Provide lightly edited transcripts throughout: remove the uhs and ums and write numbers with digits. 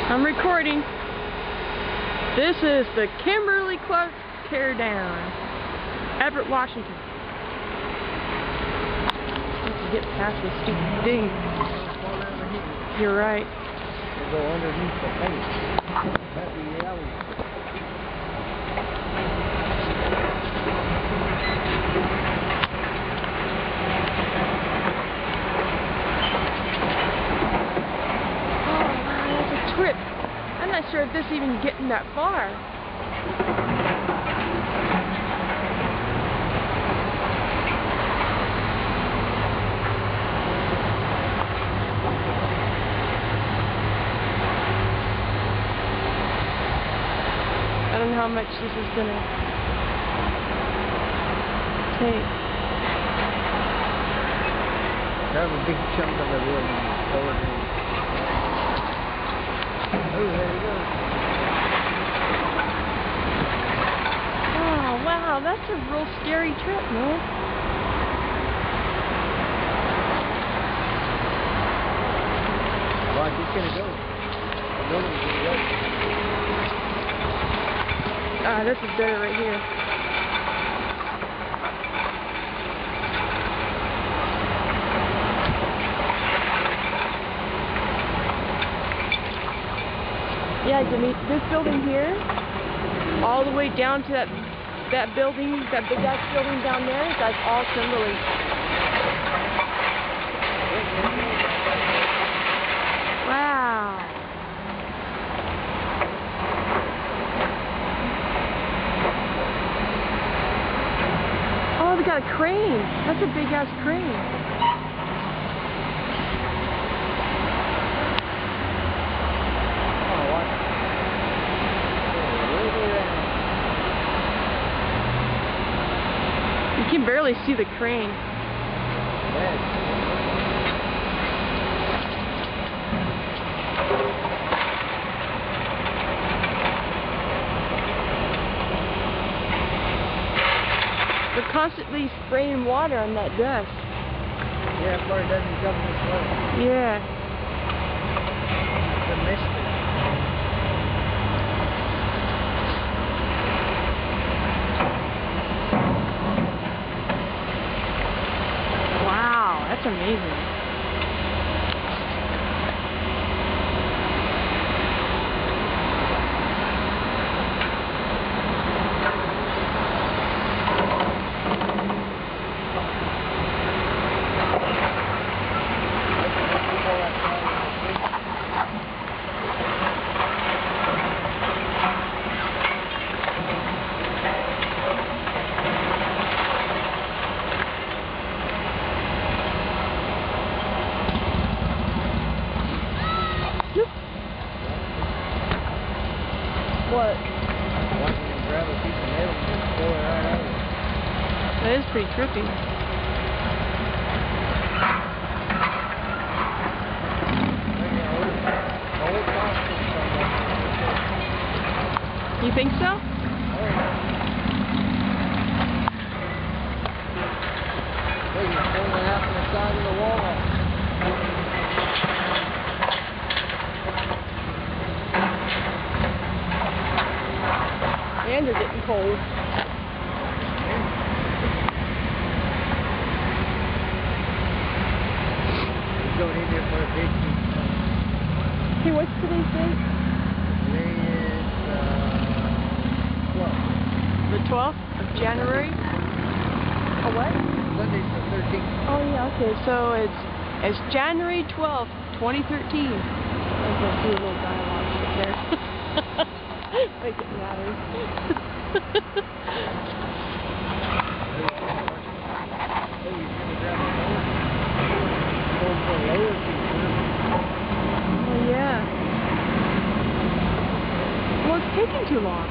I'm recording. This is the Kimberly Clark teardown. Everett, Washington. Let's get past this stupid thing. You're right. We'll go underneath the paint. That'd be yellow. Trip. I'm not sure if this even getting that far. I don't know how much this is gonna take. Grab a big chunk of the wood and throw it in. Oh, there you go. Oh, wow, that's a real scary trip, man. Watch, it's gonna go. The building's gonna go. Ah, this is better right here. Yeah, Jimmy, this building here, all the way down to that building, that big ass building down there, that's all Kimberly. Wow. Oh, they got a crane. That's a big ass crane. You can barely see the crane. Yes. They're constantly spraying water on that dust. Yeah, that part doesn't come this way. Yeah. The mystery. That's amazing. What? Watch him grab a piece of nail and just pull it right out of it. That is pretty trippy. You think so? Oh, yeah. Look, he's pulling it out from the side of the wall. And they're getting cold. He's going in there for a big piece. Hey, what's today's date? Today is 12th. The 12th of January? Oh, what? Sunday's the 13th. Oh, yeah, okay. So it's January 12th, 2013. I'm going to do a little dialogue shit there. Make it matters. Oh, yeah. Well, it's taking too long.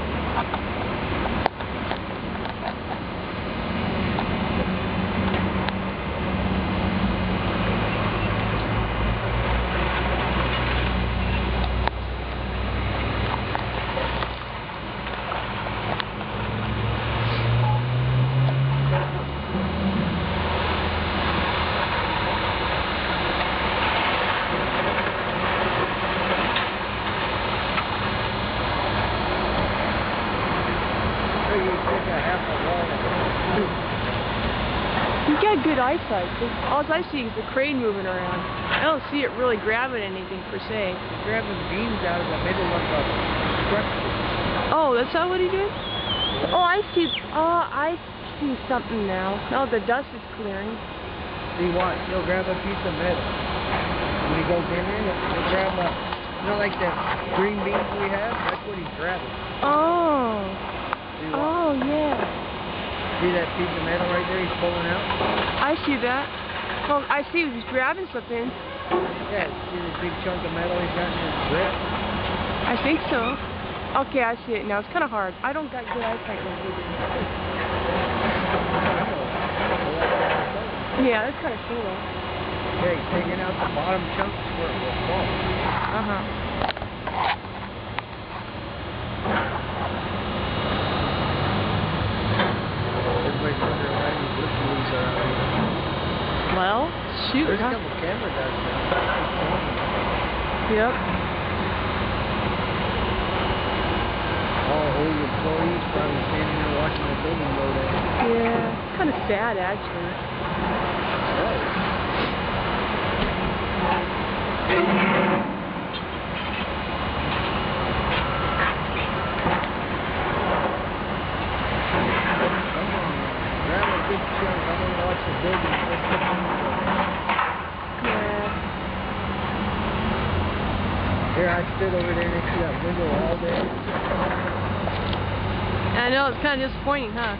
got good eyesight. All I see is the crane moving around. I don't see it really grabbing anything per se. Grabbing beams out of the middle of the structure. Oh, that's not what he did? Oh, I see. Oh, I see something now. Oh, the dust is clearing. See, watch. He'll grab a piece of metal. When he goes in there, he'll grab a, you know, like the green beans we have? That's what he's grabbing. Oh. See, Oh, yeah. See that piece of metal right there he's pulling out? I see that. Well, I see he's grabbing something. Yeah, see this big chunk of metal he's got in his grip? I think so. Okay, I see it now. It's kind of hard. I don't got good eyesight like you do. Yeah, that's kind of cool though. Yeah, he's taking out the bottom chunks where it will fall. Uh-huh. Everybody's wondering why these lip moves are out here. Well, shoot, There's huh? a couple camera guys now. Yep. All old employees probably standing there watching the building go down. Yeah, it's kind of sad actually. Big chunk. I'm gonna watch the building. Yeah. Here, I stood over there next to that window all day. I know, it's kind of disappointing, huh?